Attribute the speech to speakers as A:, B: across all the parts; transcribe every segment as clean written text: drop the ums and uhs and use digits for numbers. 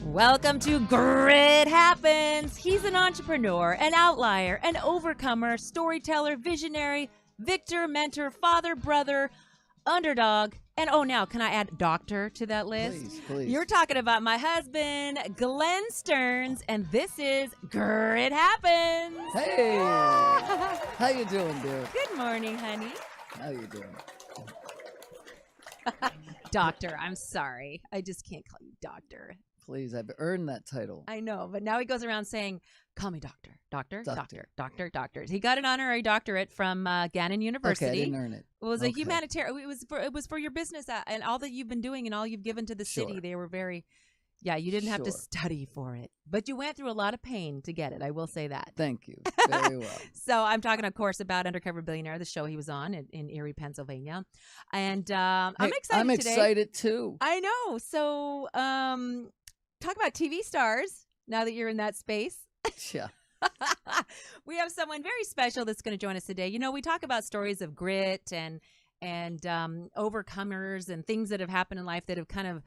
A: Welcome to Grit Happens. He's an entrepreneur, an outlier, an overcomer, storyteller, visionary, victor, mentor, father, brother, underdog, and oh, now can I add doctor to that list?
B: Please.
A: You're talking about my husband, Glenn Stearns, and this is Grit Happens.
B: Hey, how you doing, dude?
A: Good morning, honey.
B: How you doing?
A: Doctor, I'm sorry. I just can't call you doctor.
B: Please, I've earned that title.
A: I know, but now he goes around saying, call me doctor, doctor. He got an honorary doctorate from Gannon University.
B: Okay, I didn't earn it.
A: It was a humanitarian. It was for your business and all that you've been doing and all you've given to the city. They were very, you didn't have to study for it, but you went through a lot of pain to get it. I will say that.
B: Thank you. Very well.
A: So I'm talking, of course, about Undercover Billionaire, the show he was on in Erie, Pennsylvania, and I'm excited.
B: I'm excited too.
A: I know. So talk about TV stars now that you're in that space.
B: Yeah.
A: We have someone very special that's going to join us today. You know, we talk about stories of grit and overcomers and things that have happened in life that have kind of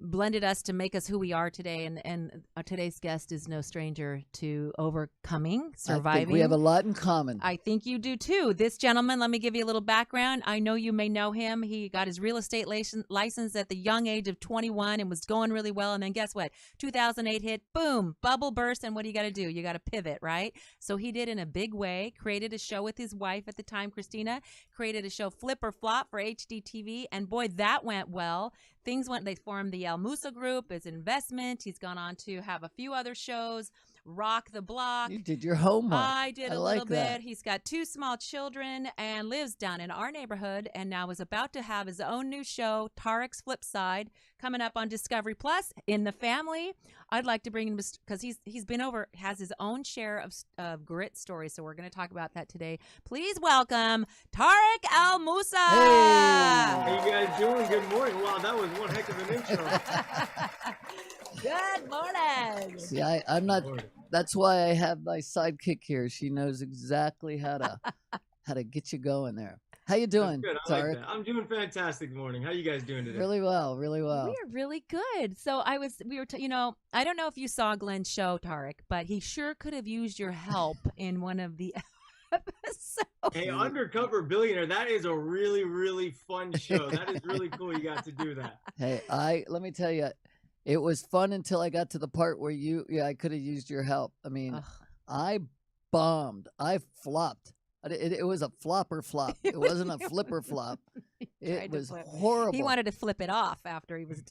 A: blended us to make us who we are today. And today's guest is no stranger to overcoming, surviving.
B: I think we have a lot in common.
A: I think you do too. This gentleman, let me give you a little background. I know you may know him. He got his real estate license at the young age of 21 and was going really well. And then guess what? 2008 hit, boom, bubble burst. And what do? You got to pivot, right? So he did in a big way, created a show with his wife at the time, Christina, created a show Flip or Flop for HGTV. And boy, that went well. They formed the El Moussa group, his investment. He's gone on to have a few other shows, Rock the Block.
B: You did your homework.
A: I did a little bit.
B: That.
A: He's got 2 small children and lives down in our neighborhood and now is about to have his own new show, Tarek's Flip Side, coming up on Discovery Plus in the family. I'd like to bring him because he's been over, has his own share of grit stories. So we're going to talk about that today. Please welcome Tarek El Moussa.
B: Hey.
C: How you guys doing? Good morning. Wow, that was one heck of an intro.
A: Good morning.
B: See, I'm not. That's why I have my sidekick here. She knows exactly how to get you going there. How you doing,
C: good.
B: Tarek?
C: Like I'm doing fantastic. Good morning. How you guys doing today?
B: Really well, really well.
A: We are really good. So I don't know if you saw Glenn's show, Tarek, but he sure could have used your help in one of the episodes.
C: Hey, Undercover Billionaire, that is a really, really fun show. That is really cool you got to do that.
B: Hey, let me tell you, it was fun until I got to the part where I could have used your help. I mean, I bombed. I flopped. It was a flopper flop. It wasn't a flipper flop. It was horrible.
A: He wanted to flip it off after he was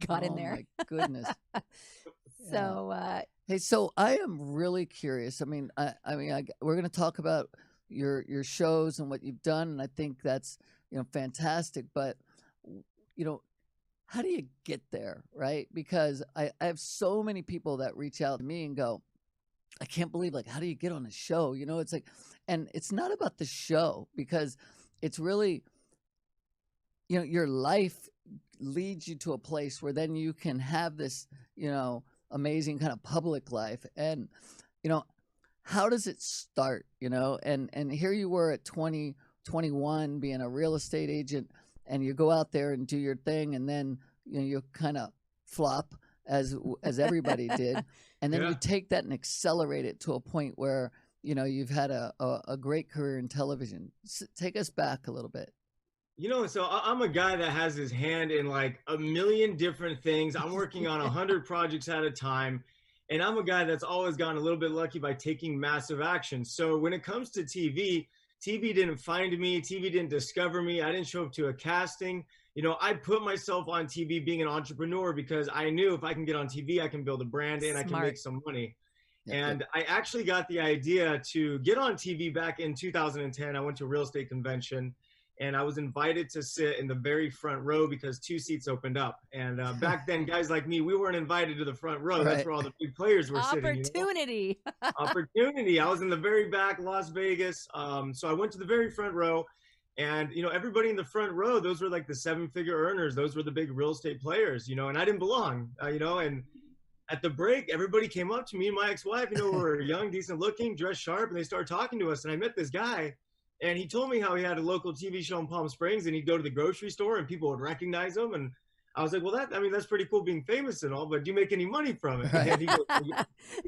A: got in there.
B: Oh my goodness.
A: So
B: hey, so I am really curious. I mean, we're going to talk about your shows and what you've done, and I think that's fantastic. But how do you get there, right? Because I have so many people that reach out to me and go, I can't believe, how do you get on a show? It's like, and it's not about the show because it's really, your life leads you to a place where then you can have this, amazing kind of public life. And, how does it start, and here you were at 20, 21 being a real estate agent and you go out there and do your thing. And then, you kind of flop as everybody did. And then you take that and accelerate it to a point where, you've had a great career in television. Take us back a little bit.
C: So I'm a guy that has his hand in a million different things. I'm working on 100 projects at a time. And I'm a guy that's always gotten a little bit lucky by taking massive action. So when it comes to TV didn't find me. TV didn't discover me. I didn't show up to a casting. I put myself on TV being an entrepreneur because I knew if I can get on TV, I can build a brand and I can make some money. And I actually got the idea to get on TV back in 2010. I went to a real estate convention and I was invited to sit in the very front row because 2 seats opened up. And back then, guys like me, we weren't invited to the front row. Right. That's where all the big players were sitting.
A: Opportunity.
C: Opportunity. I was in the very back, Las Vegas. So I went to the very front row. And, everybody in the front row, those were the 7-figure earners. Those were the big real estate players, and I didn't belong, and at the break, everybody came up to me and my ex-wife, we were young, decent looking, dressed sharp, and they started talking to us. And I met this guy and he told me how he had a local TV show in Palm Springs and he'd go to the grocery store and people would recognize him. And I was like, well, that's pretty cool being famous and all, but do you make any money from it?
B: Right.
C: And he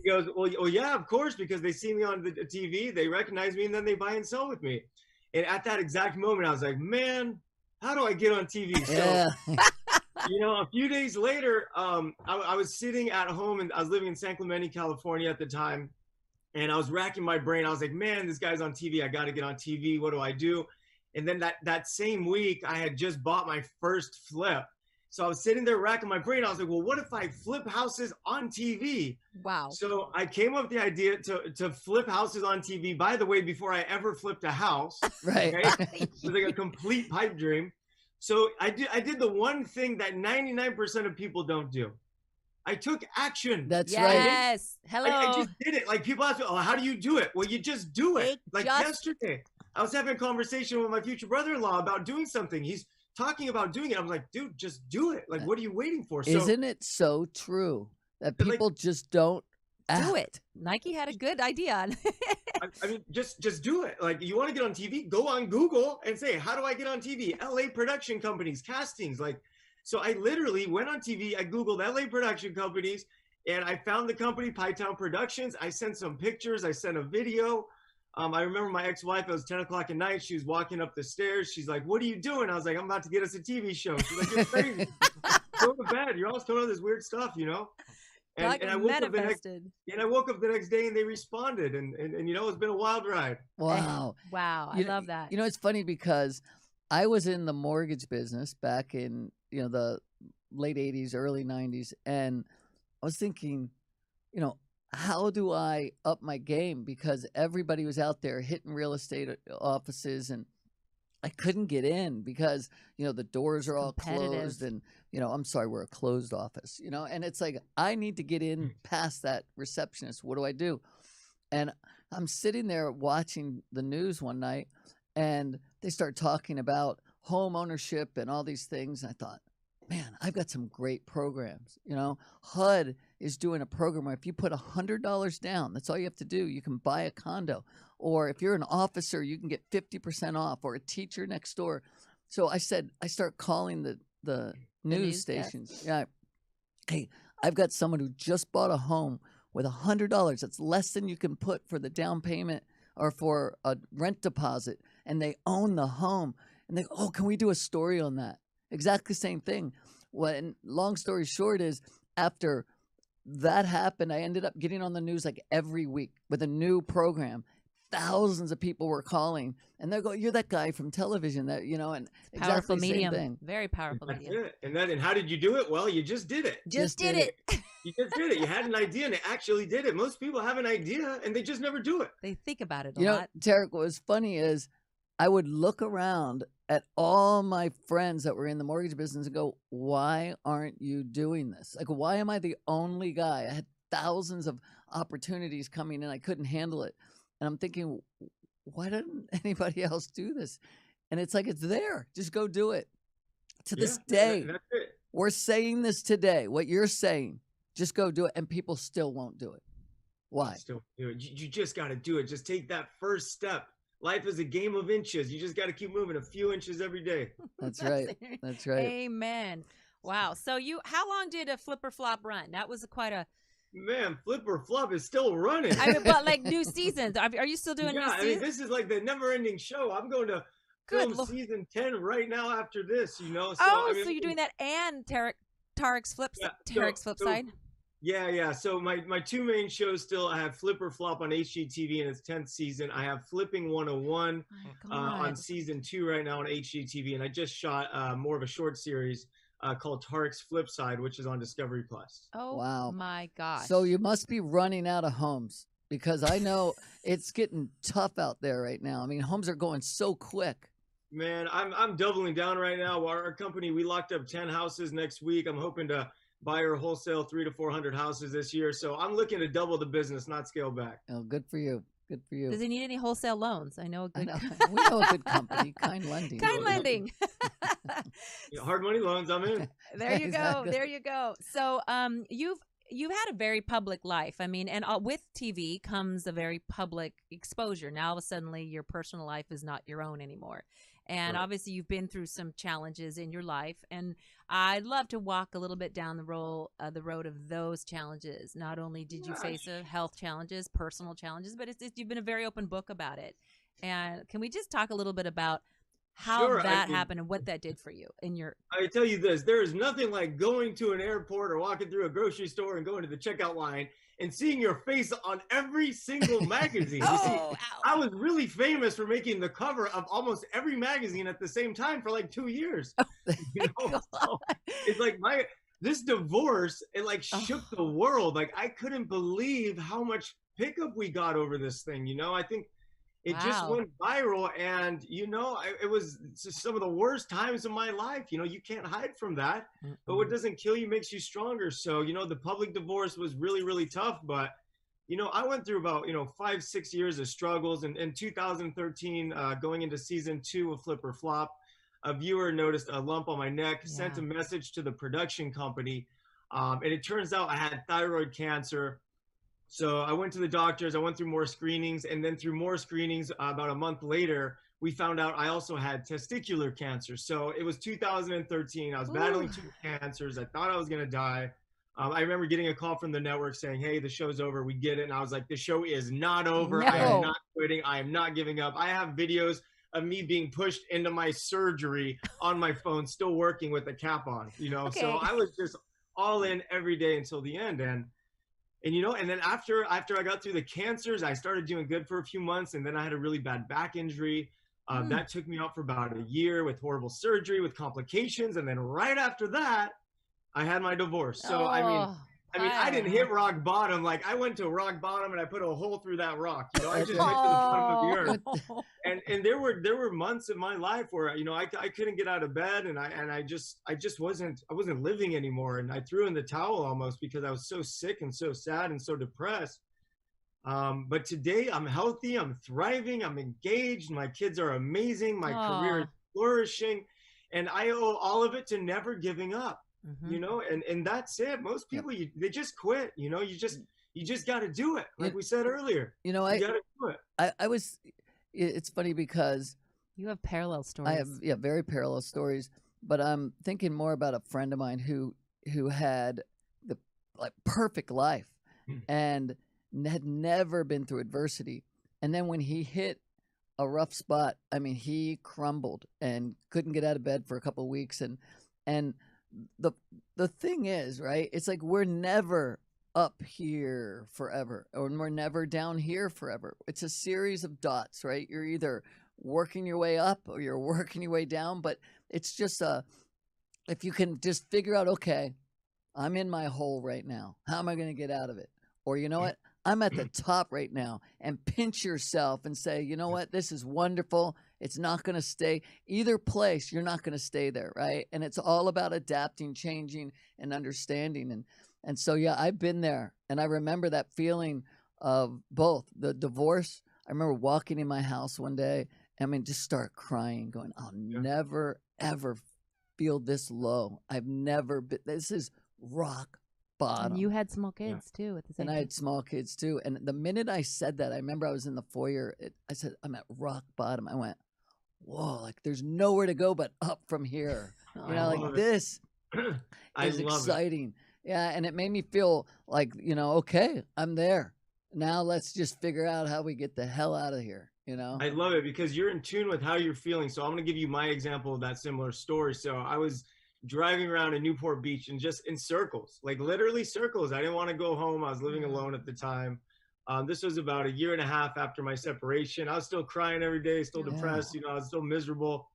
C: goes, well, yeah, of course, because they see me on the TV, they recognize me, and then they buy and sell with me. And at that exact moment, I was like, man, how do I get on TV?
B: Yeah.
C: So, a few days later, I was sitting at home, and I was living in San Clemente, California at the time. And I was racking my brain. I was like, man, this guy's on TV. I got to get on TV. What do I do? And then that same week, I had just bought my first flip. So I was sitting there racking my brain. I was like, well, what if I flip houses on TV?
A: Wow.
C: So I came up with the idea to flip houses on TV, by the way, before I ever flipped a house.
B: Right.
C: Okay? It was like a complete pipe dream. So I did the one thing that 99% of people don't do. I took action.
B: That's right.
A: Yes. Hello.
C: I just did it. Like, people ask me, oh, how do you do it? Well, you just do it. Yesterday, I was having a conversation with my future brother-in-law about doing something. He's talking about doing it. I'm like, dude, just do it. Like, what are you waiting for? So,
B: isn't it so true that people just don't
A: do it? Nike had a good idea.
C: I mean, just do it. Like, you want to get on TV? Go on Google and say, how do I get on TV? LA production companies, castings. Like, so I literally went on TV. I Googled LA production companies, and I found the company, Pytown Productions. I sent some pictures. I sent a video. I remember my ex-wife, it was 10 o'clock at night. She was walking up the stairs. She's like, what are you doing? I was like, I'm about to get us a TV show. She's like, you're crazy. Go to bed. You're always coming up with this weird stuff, And I woke up the next day, and they responded. And it's been a wild ride.
B: Wow.
A: Wow. I love that.
B: It's funny because I was in the mortgage business back in, the late 80s, early 90s. And I was thinking, how do I up my game? Because everybody was out there hitting real estate offices, and I couldn't get in because, the doors are all closed, and, I'm sorry, we're a closed office, and it's like, I need to get in past that receptionist. What do I do? And I'm sitting there watching the news one night, and they start talking about home ownership and all these things. And I thought, man, I've got some great programs. HUD is doing a program where if you put $100 down, that's all you have to do. You can buy a condo. Or if you're an officer, you can get 50% off, or a teacher next door. So I start calling the news stations. Yeah. Hey, I've got someone who just bought a home with $100. That's less than you can put for the down payment or for a rent deposit. And they own the home. And they go, oh, can we do a story on that? Exactly the same thing. Well, and long story short is, after that happened, I ended up getting on the news like every week with a new program. Thousands of people were calling, and they're going, "You're that guy from television, that and
A: powerful
B: exactly
A: medium,
B: same thing.
A: Very powerful medium."
C: And how did you do it? Well, you just did it.
A: Just did it.
C: You just did it. You had an idea, and it actually did it. Most people have an idea, and they just never do it.
A: They think about it a lot.
B: Tarek, what was funny is I would look around at all my friends that were in the mortgage business and go, "Why aren't you doing this? Like, why am I the only guy? I had thousands of opportunities coming in. I couldn't handle it." And I'm thinking, why didn't anybody else do this? And it's like, it's there. Just go do it. To this day,
C: that's it.
B: We're saying this today. What you're saying, just go do it. And people still won't do it. Why?
C: Still do it. You just got to do it. Just take that first step. Life is a game of inches. You just got to keep moving a few inches every day.
B: That's right. That's right.
A: Amen. Wow. So how long did a Flip or Flop run? That was quite a...
C: Man, Flip or Flop is still running.
A: I mean, but like new seasons. Are you still doing new seasons?
C: I mean, this is like the never-ending show. I'm going to film season 10 right now after this, So,
A: so you're doing that and Tarek's Flip side?
C: Yeah. So my two main shows still, I have Flip or Flop on HGTV in its 10th season. I have Flipping 101 on season 2 right now on HGTV. And I just shot more of a short series called Tarek's Flip Side, which is on Discovery Plus.
A: Oh,
B: wow.
A: My gosh.
B: So you must be running out of homes, because I know it's getting tough out there right now. I mean, homes are going so quick.
C: Man, I'm doubling down right now. Our company, we locked up 10 houses next week. I'm hoping to buy or wholesale 300 to 400 houses this year. So I'm looking to double the business, not scale back.
B: Oh, good for you. Good for you.
A: Does he need any wholesale loans? I know a good.
B: We know a good company, Kind Lending.
A: Kind Lending.
C: Hard money loans, I'm in.
A: There you go. Exactly. There you go. So, you've had a very public life. I mean, and with TV comes a very public exposure. Now, suddenly, your personal life is not your own anymore. And
C: Right.
A: obviously, you've been through some challenges in your life. And I'd love to walk a little bit down the road of those challenges. Not only did you
C: Yeah,
A: face health challenges, personal challenges, but you've been a very open book about it. And can we just talk a little bit about how
C: sure. I
A: that
C: mean,
A: happened and what that did for you in your
C: I tell you this, there is nothing like going to an airport or walking through a grocery store and going to the checkout line and seeing your face on every single magazine. You see,
A: ow.
C: I was really famous for making the cover of almost every magazine at the same time for like 2 years. You know, so it's like this divorce, it like shook the world. Like I couldn't believe how much pickup we got over this thing. You know, I think it just
A: Wow.
C: went viral, and you know, it was just some of the worst times of my life. You know, you can't hide from that, but what doesn't kill you makes you stronger. So you know, the public divorce was really, really tough, but you know, I went through about 5-6 years of struggles, and in 2013, going into season 2 of Flip or Flop, a viewer noticed a lump on my neck, sent a message to the production company, and it turns out I had thyroid cancer. So I went to the doctors, I went through more screenings, and then through more screenings, about a month later, we found out I also had testicular cancer. So it was 2013. I was battling 2 cancers. I thought I was going to die. I remember getting a call from the network saying, hey, the show's over. We get it. And I was like, the show is not over. I
A: No.
C: am not quitting. I am not giving up. I have videos of me being pushed into my surgery on my phone, still working with the cap on, So
A: Okay.
C: I was just all in every day until the end. And and then after I got through the cancers, I started doing good for a few months, and then I had a really bad back injury. That took me out for about a year with horrible surgery, with complications, and then right after that, I had my divorce. So I didn't hit rock bottom. Like I went to rock bottom and I put a hole through that rock. I just went to the bottom of the earth. And there were months in my life where I couldn't get out of bed, and I just wasn't living anymore, and I threw in the towel almost because I was so sick and so sad and so depressed. But today I'm healthy, I'm thriving, I'm engaged, my kids are amazing, my career is flourishing, and I owe all of it to never giving up. And that's it. Most people they just quit. You just got to do it, like we said earlier. You got to do it.
B: It's funny because
A: you have parallel stories.
B: I have very parallel stories, but I'm thinking more about a friend of mine who had the perfect life and had never been through adversity, and then when he hit a rough spot, I mean, he crumbled and couldn't get out of bed for a couple of weeks, and the thing is, right, it's like we're never up here forever, or we're never down here forever. It's a series of dots, right? You're either working your way up or you're working your way down, but it's just if you can just figure out, okay, I'm in my hole right now, how am I going to get out of it? Or you know what, I'm at the top right now, and pinch yourself and say, you know what, this is wonderful. It's not going to stay either place. You're not going to stay there, right? And it's all about adapting, changing, and understanding. And so, yeah, I've been there, and I remember that feeling of both the divorce. I remember walking in my house one day, just start crying, going, I'll never, ever feel this low. I've never been, this is rock bottom.
A: And you had small kids too at the same time.
B: And I had small kids too. And the minute I said that, I remember I was in the foyer. I said, I'm at rock bottom. I went, whoa, like there's nowhere to go but up from here. This is exciting. Yeah, and it made me feel like, okay, I'm there. Now let's just figure out how we get the hell out of here,
C: I love it because you're in tune with how you're feeling. So I'm going to give you my example of that similar story. So I was driving around in Newport Beach and just in circles, like literally circles. I didn't want to go home. I was living alone at the time. This was about a year and a half after my separation. I was still crying every day, still depressed, I was still miserable.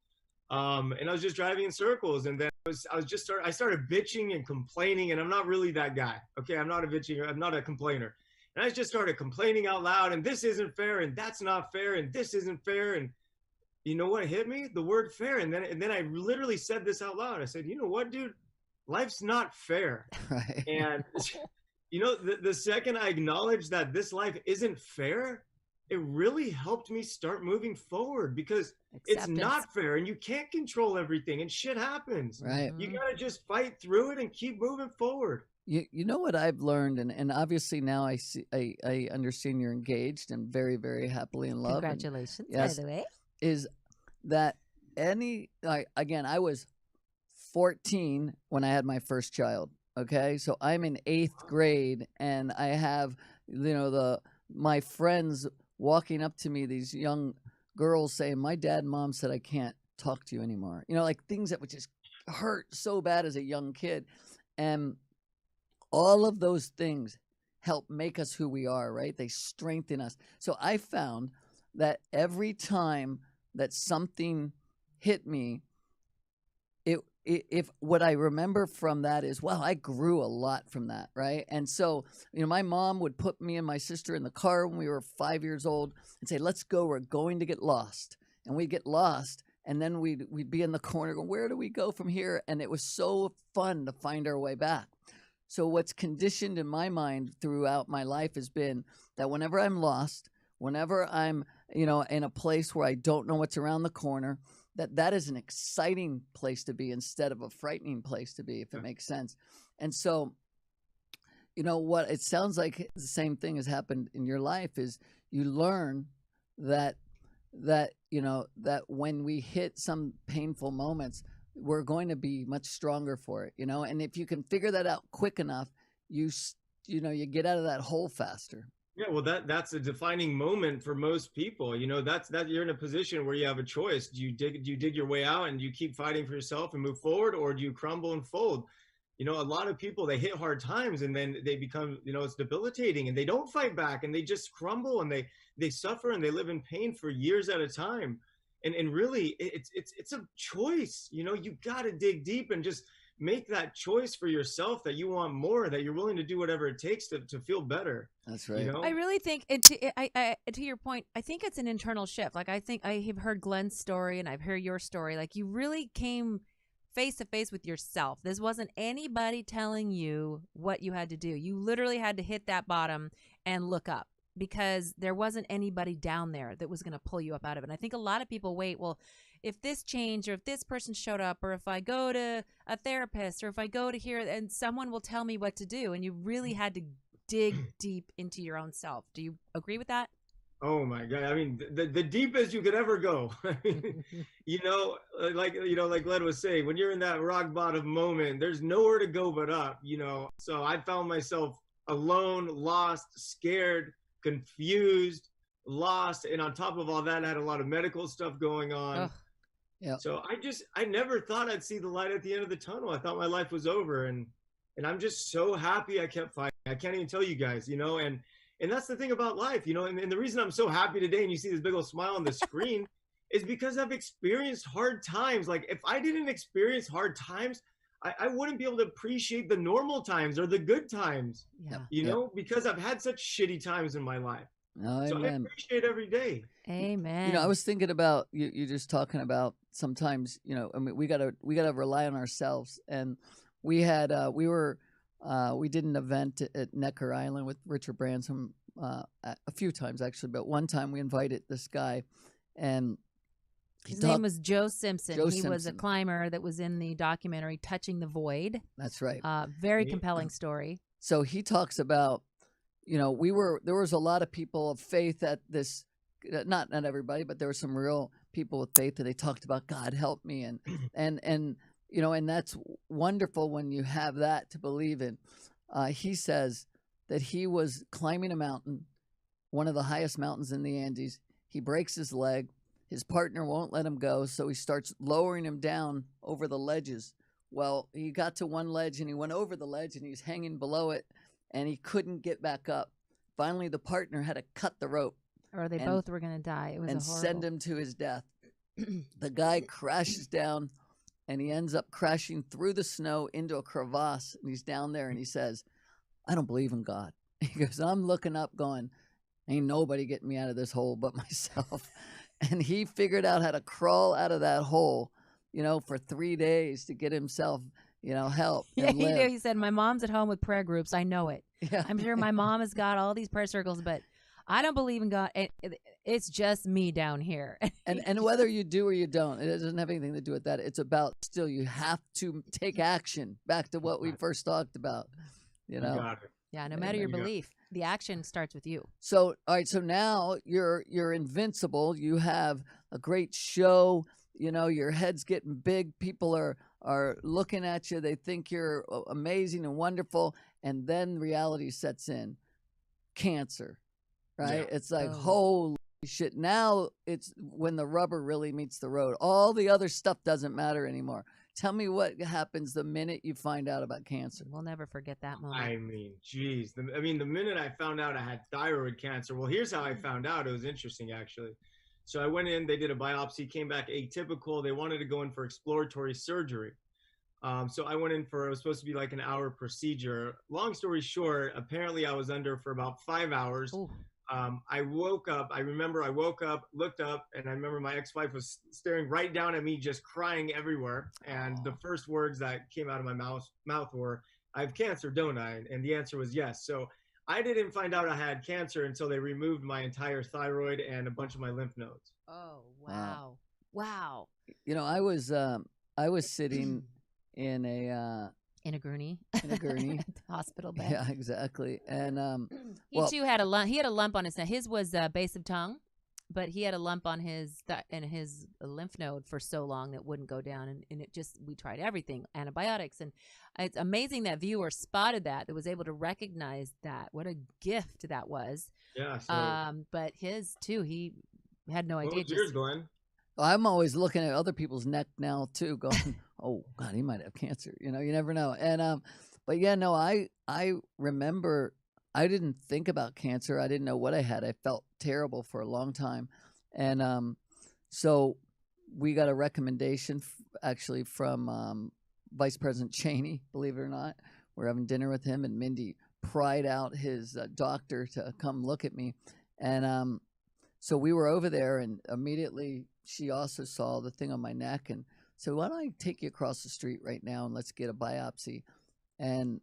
C: And I was just driving in circles. And then I started bitching and complaining, and I'm not really that guy. Okay. I'm not a complainer. And I just started complaining out loud, and this isn't fair, and that's not fair, and this isn't fair. And you know what hit me? The word fair. And then I literally said this out loud. I said, you know what, dude? Life's not fair.
B: Right.
C: And the second I acknowledged that this life isn't fair, it really helped me start moving forward, because it's not fair and you can't control everything and shit happens.
B: Right.
C: You got to just fight through it and keep moving forward.
B: You know what I've learned, and obviously now I understand you're engaged and very, very happily in love.
A: Congratulations,
B: yes,
A: by the way.
B: Is that again, I was 14 when I had my first child. Okay. So I'm in 8th grade and I have, my friends walking up to me, these young girls saying, my dad and mom said I can't talk to you anymore. Like things that would just hurt so bad as a young kid. And all of those things help make us who we are, right? They strengthen us. So I found that every time that something hit me, if what I remember from that is, wow, I grew a lot from that, right? And so, my mom would put me and my sister in the car when we were 5 years old and say, let's go, we're going to get lost. And we'd get lost, and then we'd be in the corner going, where do we go from here? And it was so fun to find our way back. So what's conditioned in my mind throughout my life has been that whenever I'm lost, whenever I'm, in a place where I don't know what's around the corner, that is an exciting place to be instead of a frightening place to be, if it makes sense. And so, what it sounds like the same thing has happened in your life is you learn that when we hit some painful moments, we're going to be much stronger for it, and if you can figure that out quick enough, you get out of that hole faster.
C: Yeah, well, that's a defining moment for most people. That you're in a position where you have a choice. Do you dig your way out and you keep fighting for yourself and move forward, or do you crumble and fold? A lot of people, they hit hard times and then they become, it's debilitating, and they don't fight back and they just crumble and they suffer and they live in pain for years at a time. And really, it's a choice. You got to dig deep and just make that choice for yourself that you want more, that you're willing to do whatever it takes to feel better.
B: That's right.
A: I really think, to your point, I think it's an internal shift. Like, I think I have heard Glenn's story and I've heard your story. Like, you really came face to face with yourself. This wasn't anybody telling you what you had to do. You literally had to hit that bottom and look up, because there wasn't anybody down there that was going to pull you up out of it. And I think a lot of people wait, well, if this changed, or if this person showed up, or if I go to a therapist, or if I go to here, and someone will tell me what to do. And you really had to dig deep into your own self. Do you agree with that?
C: Oh my God. I mean, the deepest you could ever go. Like Glenn was saying, when you're in that rock bottom moment, there's nowhere to go but up, So I found myself alone, lost, scared, confused, lost. And on top of all that, I had a lot of medical stuff going on.
B: Ugh. Yeah.
C: So I never thought I'd see the light at the end of the tunnel. I thought my life was over. And I'm just so happy I kept fighting. I can't even tell you guys, and that's the thing about life, and the reason I'm so happy today and you see this big old smile on the screen is because I've experienced hard times. Like, if I didn't experience hard times, I wouldn't be able to appreciate the normal times or the good times, because I've had such shitty times in my life.
B: Oh,
C: so I appreciate every day.
A: Amen.
B: I was thinking about you just talking about sometimes, we gotta rely on ourselves. And we had we did an event at Necker Island with Richard Branson a few times actually, but one time we invited this guy, and
A: his name was Joe Simpson. He was a climber that was in the documentary Touching the Void.
B: That's right.
A: Very compelling story.
B: So he talks about, there was a lot of people of faith at this, not everybody, but there were some real people with faith, that they talked about, God help me, and that's wonderful when you have that to believe in. He says that he was climbing a mountain, one of the highest mountains in the Andes. He breaks his leg. His partner won't let him go, so he starts lowering him down over the ledges. Well, he got to one ledge, and he went over the ledge, and he was hanging below it, and he couldn't get back up. Finally, the partner had to cut the rope.
A: Or they both were going to die. It was
B: and send him to his death. The guy crashes down, and he ends up crashing through the snow into a crevasse, and he's down there, and he says, I don't believe in God. He goes, I'm looking up going, ain't nobody getting me out of this hole but myself. And he figured out how to crawl out of that hole, for 3 days to get himself, help.
A: Yeah, he did. He said, my mom's at home with prayer groups. I know it.
B: Yeah.
A: I'm sure my mom has got all these prayer circles, but I don't believe in God. It's just me down here.
B: And whether you do or you don't, it doesn't have anything to do with that. It's about still you have to take action. Back to what we first talked about,
C: Got it.
A: Yeah, no matter your belief, the action starts with you.
B: So, all right. So now you're invincible. You have a great show. you know, your head's getting big. People are looking at you. They think you're amazing and wonderful. And then reality sets in. Cancer, right?
C: Yeah.
B: It's like,
A: Oh.
B: holy shit. Now it's when the rubber really meets the road. All the other stuff doesn't matter anymore. Tell me what happens the minute you find out about cancer.
A: We'll never forget that moment.
C: I mean, geez. The minute I found out I had thyroid cancer, well, here's how I found out. It was interesting, actually. So I went in, they did a biopsy, came back atypical. They wanted to go in for exploratory surgery. So I went in for, it was supposed to be like an hour procedure. Long story short, apparently I was under for about 5 hours.
A: Ooh.
C: I woke up, looked up, and I remember my ex-wife was staring right down at me, just crying everywhere. And the first words that came out of my mouth were, "I have cancer, don't I?" And the answer was yes. So I didn't find out I had cancer until they removed my entire thyroid and a bunch of my lymph nodes.
A: Oh, wow. Wow.
B: You know, I was sitting in a
A: gurney.
B: in a gurney.
A: At the hospital bed.
B: Yeah, exactly. And
A: He too had a lump. He had a lump on his neck. His was base of tongue, but he had a lump on his his lymph node for so long that wouldn't go down, and it just, we tried everything, antibiotics, and it's amazing that viewer spotted that was able to recognize that. What a gift that was.
C: Yeah. So
A: But his too, he had no
C: what
A: idea.
C: was yours, Glenn?
B: I'm always looking at other people's neck now too, going, "Oh God, he might have cancer." You know, you never know. And but yeah, no, I remember I didn't think about cancer. I didn't know what I had. I felt terrible for a long time, and so we got a recommendation actually from Vice President Cheney. Believe it or not, we're having dinner with him, and Mindy pried out his doctor to come look at me, and so we were over there, and immediately she also saw the thing on my neck, and so why don't I take you across the street right now and let's get a biopsy? And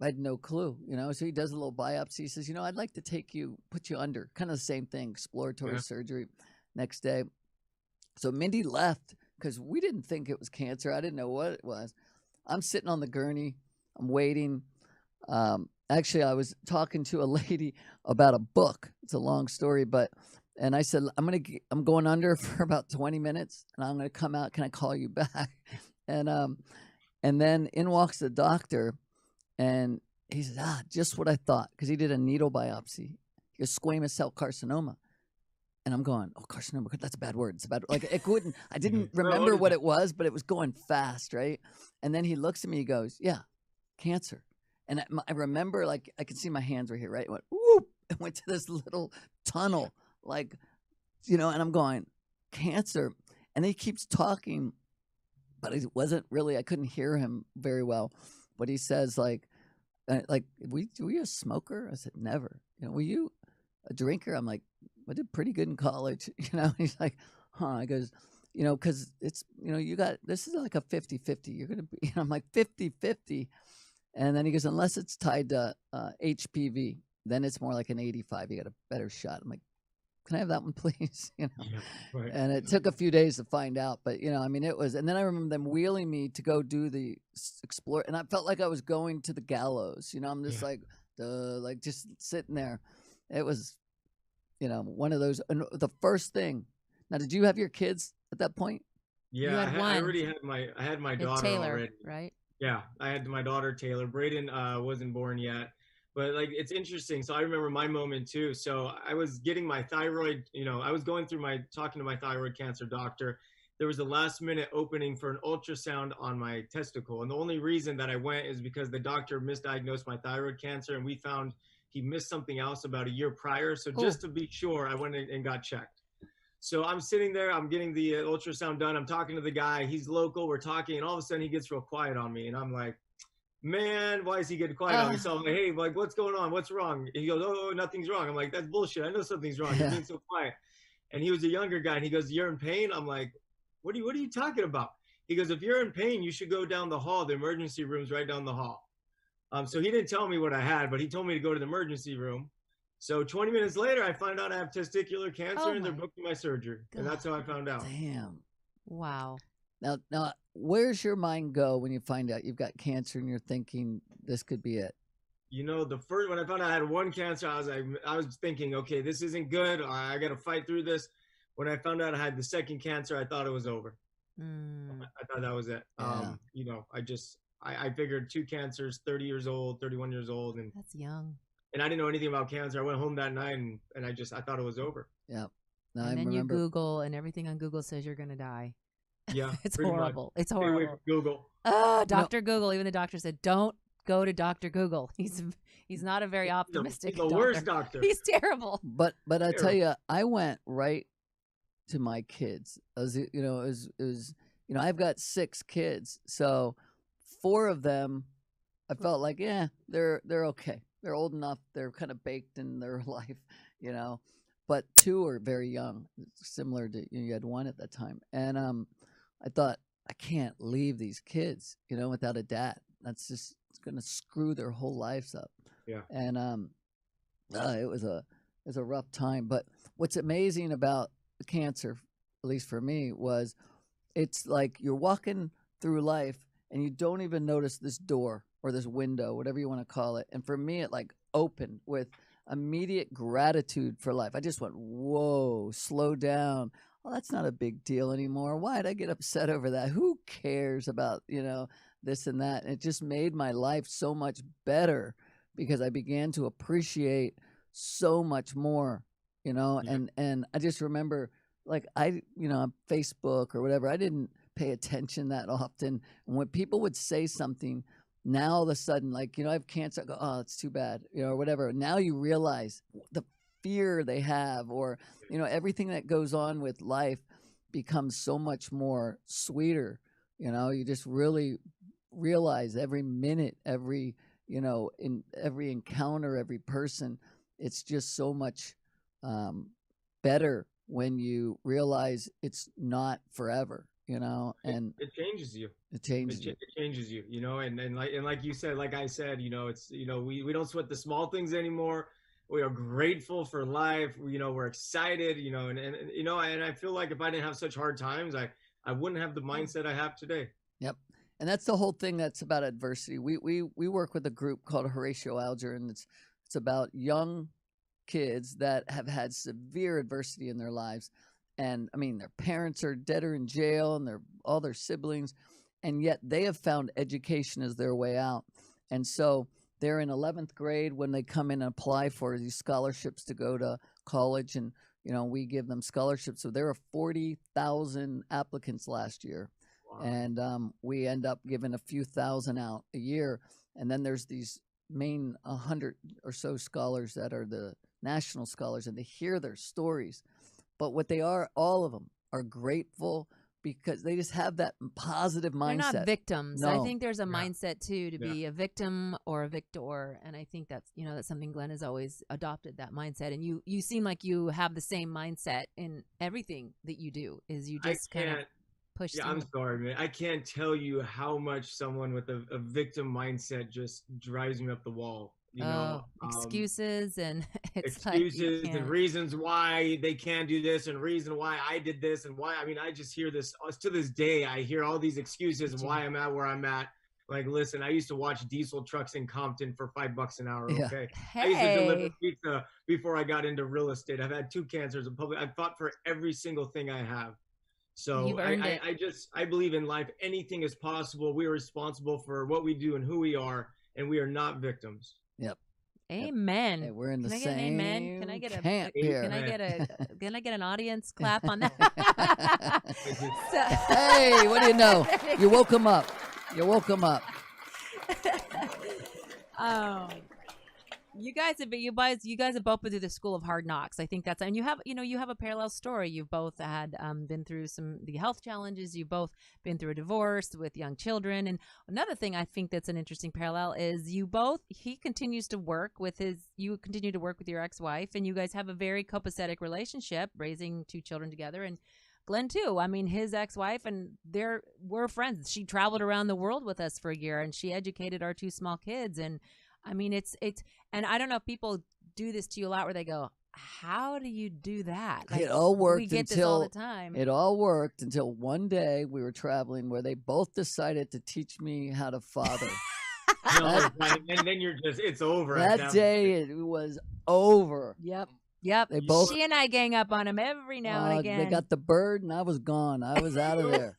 B: I had no clue, you know. So he does a little biopsy. He says, I'd like to put you under, kind of the same thing, exploratory surgery next day. So Mindy left because we didn't think it was cancer. I didn't know what it was. I'm sitting on the gurney. I'm waiting. Actually, I was talking to a lady about a book. It's a long story, and I said, I'm going under for about 20 minutes, and I'm going to come out. Can I call you back? And then in walks the doctor, and he says, just what I thought, because he did a needle biopsy. He goes, squamous cell carcinoma. And I'm going, oh, carcinoma, that's a bad word. It's a bad, like, it couldn't, I didn't remember what it was, but it was going fast, right? And then he looks at me, he goes, yeah, cancer. And I remember, like, I could see my hands were here, right? It went, whoop, and went to this little tunnel, like, and I'm going, cancer. And he keeps talking, but it wasn't really, I couldn't hear him very well. But he says, were you a smoker? I said, never. Were you a drinker? I'm like, I did pretty good in college. He's like, huh. I goes, because it's, this is like a 50-50. You're going to be, I'm like 50-50. And then he goes, unless it's tied to HPV, then it's more like an 85. You got a better shot. I'm like, can I have that one, please?
C: Yeah, right.
B: And it took a few days to find out, but it was. And then I remember them wheeling me to go do the explore, and I felt like I was going to the gallows. I'm just like just sitting there. It was, one of those. And the first thing. Now, did you have your kids at that point?
C: Yeah, I already had my daughter
A: Taylor,
C: already.
A: Right?
C: Yeah, I had my daughter Taylor. Braden wasn't born yet. But it's interesting. So I remember my moment too. So I was getting my thyroid, I was going through talking to my thyroid cancer doctor. There was a last minute opening for an ultrasound on my testicle. And the only reason that I went is because the doctor misdiagnosed my thyroid cancer, and we found he missed something else about a year prior. So just to be sure, I went and got checked. So I'm sitting there, I'm getting the ultrasound done. I'm talking to the guy, he's local, we're talking, and all of a sudden he gets real quiet on me. And I'm like, man, why is he getting quiet on me? So I'm like, hey, what's going on? What's wrong? And he goes, oh, nothing's wrong. I'm like, that's bullshit. I know something's wrong. You're being so quiet. And he was a younger guy, and he goes, you're in pain? I'm like, what are you talking about? He goes, if you're in pain, you should go down the hall. The emergency room's right down the hall. So he didn't tell me what I had, but he told me to go to the emergency room. So 20 minutes later, I find out I have testicular cancer, and they're booking my surgery. God. And that's how I found out.
B: Damn.
A: Wow.
B: Now, where's your mind go when you find out you've got cancer and you're thinking this could be it?
C: When I found out I had one cancer, I was thinking, okay, this isn't good. I got to fight through this. When I found out I had the second cancer, I thought it was over. I thought that was it.
B: Yeah.
C: You know, I figured 2 cancers, 30 years old, 31 years old, and
A: That's young.
C: I didn't know anything about cancer. I went home that night and I thought it was over.
B: Yeah. No, I
A: And then you
B: remember.
A: Google, and everything on Google says you're going to die.
C: Yeah,
A: It's
C: pretty much.
A: horrible. It's
C: Stay away from
A: horrible.
C: Google.
A: Oh, Dr. Google. Even the doctor said, don't go to Dr. Google. He's not a very
C: He's
A: optimistic
C: the
A: doctor.
C: worst doctor.
A: He's terrible.
B: But I tell
C: Terrible.
B: you, I went right to my kids. As you know, it was you know, I've got 6 kids, so 4 of them, I felt like, yeah, they're okay. They're old enough. They're kind of baked in their life, you know. But 2 are very young, similar to you had 1 at that time, and I thought I can't leave these kids, you know, without a dad. That's just it's gonna screw their whole lives up.
C: Yeah.
B: And it was a rough time. But what's amazing about the cancer, at least for me, was it's like you're walking through life and you don't even notice this door or this window, whatever you want to call it. And for me, it like opened with immediate gratitude for life. I just went, whoa, slow down. Well, that's not a big deal anymore. Why did I get upset over that? Who cares about, you know, this and that? And it just made my life so much better because I began to appreciate so much more, you know.
C: Yeah.
B: And I just remember, like, you know, on Facebook or whatever, I didn't pay attention that often. And when people would say something, now all of a sudden, like, you know, I have cancer, I go, oh, it's too bad, you know, or whatever. Now you realize the fear they have, or, you know, everything that goes on with life becomes so much more sweeter. You know, you just really realize every minute, every, you know, in every encounter, every person, it's just so much better when you realize it's not forever, you know. And
C: it changes you.
B: it changes you.
C: It changes you, you know, and like you said, like I said, you know, it's, you know, we don't sweat the small things anymore. We are grateful for life. You know, we're excited, you know, and you know, and I feel like if I didn't have such hard times, I wouldn't have the mindset I have today.
B: Yep. And that's the whole thing that's about adversity. We work with a group called Horatio Alger, and it's about young kids that have had severe adversity in their lives. And I mean, their parents are dead or in jail, and all their siblings, and yet they have found education as their way out. And so they're in 11th grade when they come in and apply for these scholarships to go to college, and you know, we give them scholarships. So there are 40,000 applicants last year.
C: Wow.
B: And we end up giving a few thousand out a year. And then there's these main 100 or so scholars that are the national scholars, and they hear their stories. But what they are, all of them are grateful because they just have that positive mindset.
A: They're not victims.
B: No.
A: I think there's a
C: Yeah.
A: mindset too to
C: Yeah.
A: be a victim or a victor, and I think that's, you know, that's something Glenn has always adopted, that mindset. And you seem like you have the same mindset in everything that you do. Is you just kind of
C: can't.
A: push.
C: Yeah, I'm sorry, man. I can't tell you how much someone with a victim mindset just drives me up the wall. You know,
A: excuses and it's
C: excuses
A: like you
C: and reasons why they can't do this, and reason why I did this, and why. I mean, I just hear this to this day. I hear all these excuses and why I'm at where I'm at. Like, listen, I used to watch diesel trucks in Compton for $5 an hour.
B: Yeah.
C: Okay,
A: Hey.
C: I used to deliver pizza before I got into real estate. I've had 2 cancers in public. I've fought for every single thing I have. So
A: You've earned it.
C: I believe in life. Anything is possible. We are responsible for what we do and who we are, and we are not victims.
B: Yep.
A: Amen.
B: Hey, we're in the
A: Can I get an
B: same
A: amen? Can I get a
B: camp
C: a-
B: here.
A: Can I get an audience clap on that?
B: Hey, what do you know? You woke him up. You woke him up.
A: You guys have both been through the school of hard knocks. I think that's, and you have a parallel story. You've both had been through the health challenges. You've both been through a divorce with young children. And another thing I think that's an interesting parallel is you continue to work with your ex-wife, and you guys have a very copacetic relationship, raising 2 children together. And Glenn too. I mean, his ex-wife, and we're friends. She traveled around the world with us for a year, and she educated our 2 small kids. And I mean, it's, and I don't know if people do this to you a lot where they go, how do you do that? Like,
B: It all worked
A: we get
B: until
A: this all the time.
B: It all worked until one day we were traveling where they both decided to teach me how to father.
C: No, and then it's over.
B: That day it was over.
A: Yep.
B: They both
A: She and I gang up on him every now and again.
B: They got the bird, and I was gone. I was out of there.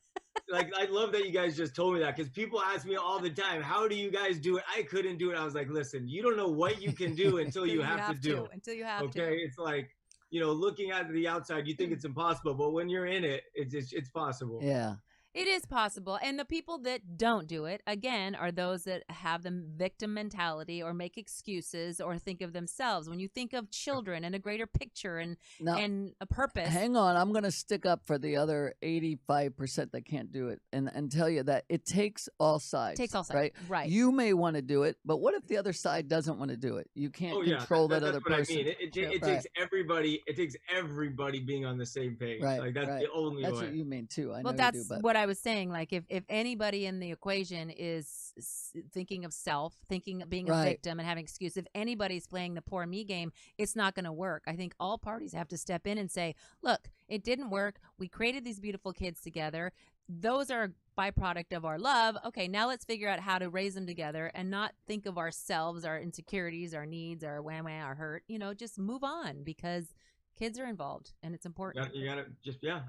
C: like I love that you guys just told me that, because people ask me all the time, how do you guys do it? I couldn't do it. I was like, listen, you don't know what you can do until you have to do it.
A: Until you have
C: Okay,
A: to.
C: it's like, looking at the outside, you think it's impossible, but when you're in it, it's possible.
B: Yeah.
A: It is possible. And the people that don't do it, again, are those that have the victim mentality or make excuses or think of themselves. When you think of children and a greater picture and a purpose.
B: Hang on. I'm going to stick up for the other 85% that can't do it and tell you that it takes all sides.
A: Takes all sides.
B: Right?
A: Right.
B: You may want to do it, but what if the other side doesn't want to do it? You can't control that other person.
C: I mean. It takes everybody. It takes everybody being on the same page.
B: Right.
C: Like that's the only
B: That's
C: way.
B: what you mean too. I know
A: that's
B: you do, but
A: what I was saying. Like if anybody in the equation is thinking of self, thinking of being a victim and having excuse, if anybody's playing the poor me game, it's not going to work. I think all parties have to step in and say, look, it didn't work. We created these beautiful kids together. Those are a byproduct of our love. Okay, now let's figure out how to raise them together and not think of ourselves, our insecurities, our needs, our whammy, our hurt. Just move on, because kids are involved and it's important.
C: You gotta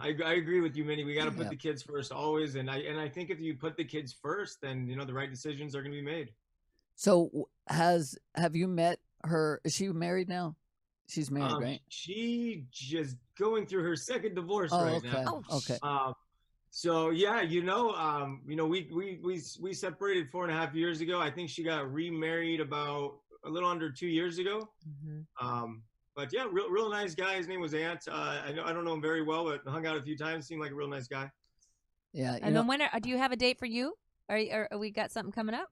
C: I agree with you, Minnie. We gotta put the kids first always, and I think if you put the kids first, then the right decisions are gonna be made.
B: So have you met her? Is she married now? She's married, right?
C: She just going through her second divorce right now.
B: Oh, okay.
C: So yeah, we separated 4.5 years ago. I think she got remarried about a little under 2 years ago.
A: Mm-hmm.
C: But yeah, real nice guy. His name was Ant. I don't know him very well, but hung out a few times. Seemed like a real nice guy.
B: Yeah.
A: And then do you have a date for you? Are we got something coming up?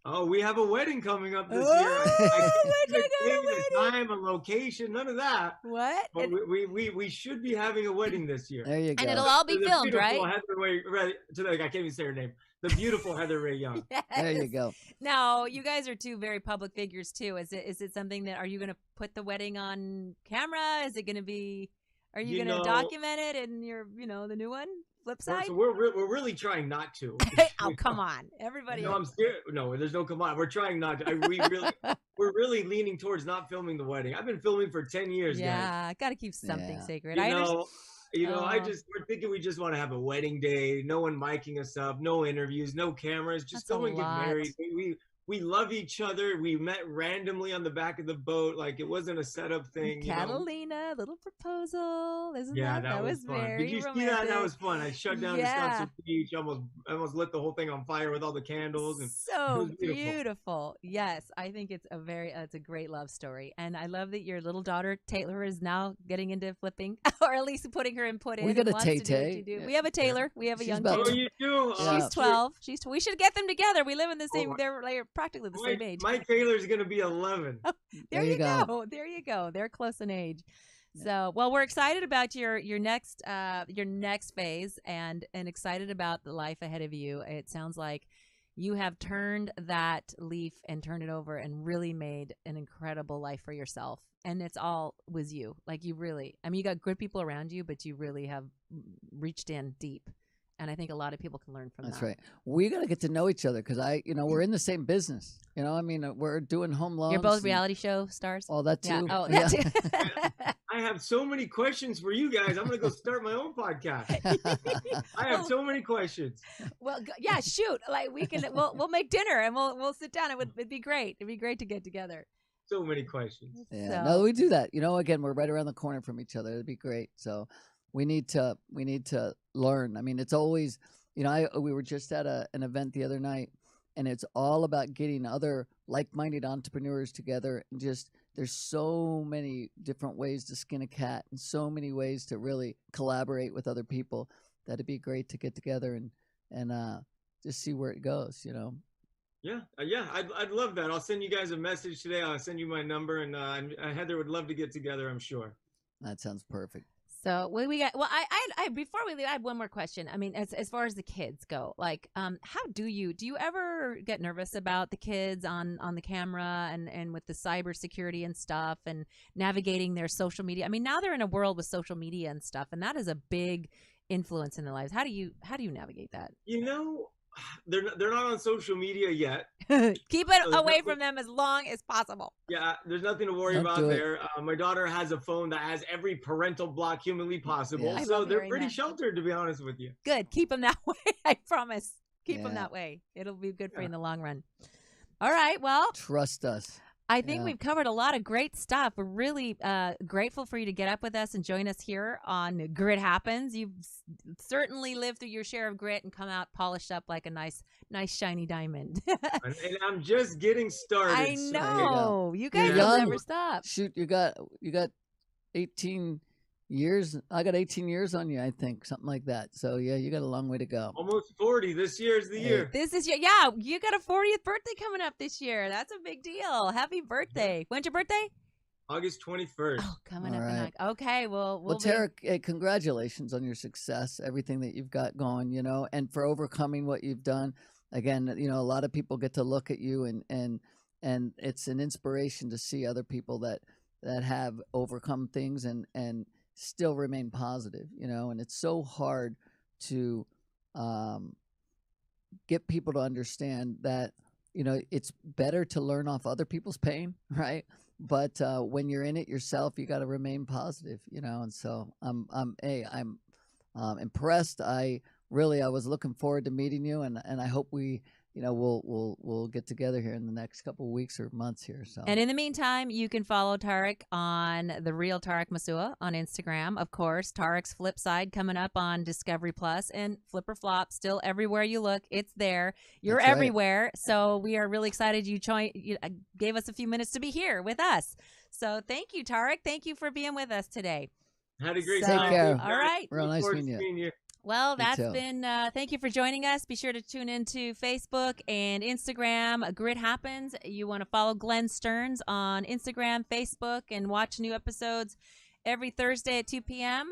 C: Oh, we have a wedding coming up this year. I can't the time, a location, none of that.
A: What?
C: But we should be having a wedding this year.
B: There you go.
A: And it'll all be filmed, right?
C: I can't even say her name. The beautiful Heather Ray Young.
A: Yes.
B: There you go.
A: Now, you guys are two very public figures too. Is it something that, are you going to put the wedding on camera? Is it going to be, are you going to document it in your, the new one? Flip side?
C: So we're really trying not to.
A: Oh, come on. Everybody.
C: No, I'm scared. No, there's no come on. We're trying not to. We're really leaning towards not filming the wedding. I've been filming for 10 years, guys.
A: Yeah, got to keep something sacred.
C: We're thinking we just want to have a wedding day, no one miking us up, no interviews, no cameras, just go and get married. We love each other. We met randomly on the back of the boat. Like, it wasn't a setup thing.
A: Catalina, little proposal. That was
C: fun.
A: very
C: Did you
A: romantic.
C: see that? That was fun. I shut down the Wisconsin beach. Almost lit the whole thing on fire with all the candles. And
A: so beautiful. Yes, I think it's a great love story. And I love that your little daughter, Taylor, is now getting into flipping, or at least putting her input in.
B: We got a Tay-Tay.
A: Yeah. We have a Taylor. We have a young Taylor.
C: Oh, you do?
A: She's 12. We should get them together. We live in the same, they're practically the same age.
C: My Taylor's going to be 11.
A: Oh, there you go. There you go. They're close in age. So, well, we're excited about your next phase and excited about the life ahead of you. It sounds like you have turned that leaf and turned it over and really made an incredible life for yourself. And it's all was you. Like, you really, you got good people around you, but you really have reached in deep. And I think a lot of people can learn from that.
B: That's right. We got to get to know each other, because we're in the same business. We're doing home loans.
A: You're both reality show stars.
B: Oh, that too.
A: Yeah. Oh, that
C: too. I have so many questions for you guys. I'm going to go start my own podcast. I have so many questions.
A: Well, yeah, shoot. Like, we'll make dinner and we'll sit down. It'd be great. It'd be great to get together.
C: So many questions.
B: Yeah. No, we do that. Again, we're right around the corner from each other. It'd be great. So we need to learn. It's always, we were just at an event the other night, and it's all about getting other like-minded entrepreneurs together, and just there's so many different ways to skin a cat and so many ways to really collaborate with other people that it'd be great to get together and just see where it goes.
C: Yeah, I'd love that. I'll send you guys a message today. I'll send you my number, and Heather would love to get together, I'm sure.
B: That sounds perfect.
A: So we got. Well, I before we leave, I have one more question. As far as the kids go, like, how do you ever get nervous about the kids on the camera and with the cybersecurity and stuff and navigating their social media? Now they're in a world with social media and stuff, and that is a big influence in their lives. How do you navigate that?
C: they're not on social media yet.
A: Keep it
C: So
A: away from them as long as possible.
C: Yeah, there's nothing to worry
B: Don't
C: about
B: do it.
C: there. My daughter has a phone that has every parental block humanly possible,
B: Yeah.
A: I
C: so
A: love
C: they're
A: hearing
C: pretty
A: that.
C: sheltered, to be honest with you.
A: Good. Keep them that way. I promise. Keep them
B: Yeah.
A: that way. It'll be good for you
C: Yeah.
A: in the long run. All right. Well,
B: Trust us.
A: I think
B: Yeah.
A: we've covered a lot of great stuff. We're really grateful for you to get up with us and join us here on Grit Happens. You've certainly lived through your share of grit and come out polished up like a nice shiny diamond.
C: And I'm just getting started.
A: I
C: so-
A: know. You guys
B: You're
A: will
B: young.
A: never stop.
B: Shoot, you got 18 years. I got 18 years on you, I think, something like that. So yeah, you got a long way to go.
C: Almost 40. This year's the
B: Hey.
C: year.
A: This is you got a 40th birthday coming up this year. That's a big deal. Happy birthday. When's your birthday?
C: August 21st.
A: Oh, coming
B: All
A: up.
B: right.
A: Okay, well,
B: Well, Tarek, hey, congratulations on your success, everything that you've got going, and for overcoming what you've done. Again, a lot of people get to look at you and it's an inspiration to see other people that have overcome things and still remain positive, and it's so hard to get people to understand that, it's better to learn off other people's pain, right? But when you're in it yourself, you got to remain positive, and so I'm impressed. I was looking forward to meeting you, and I hope we, we'll get together here in the next couple of weeks or months here. So,
A: And in the meantime, you can follow Tarek on The Real Tarek Moussa on Instagram. Of course, Tarek's Flip Side coming up on Discovery Plus, and Flip or Flop still everywhere you look. It's there. You're
B: That's right.
A: everywhere. So we are really excited you gave us a few minutes to be here with us. So thank you, Tarek. Thank you for being with us today.
C: Had a great
A: So-
C: time.
B: Take care.
C: Guys.
A: All right.
B: Real
C: Look
B: nice
C: forward to
B: meeting you.
C: seeing you.
A: Well,
B: Me
A: that's
B: too.
A: been, thank you for joining us. Be sure to tune into Facebook and Instagram. Grit Happens. You want to follow Glenn Stearns on Instagram, Facebook, and watch new episodes every Thursday at 2 p.m.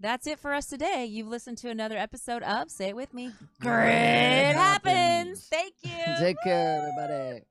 A: That's it for us today. You've listened to another episode of, say it with me, Grit Happens. Thank you.
B: Take care, everybody.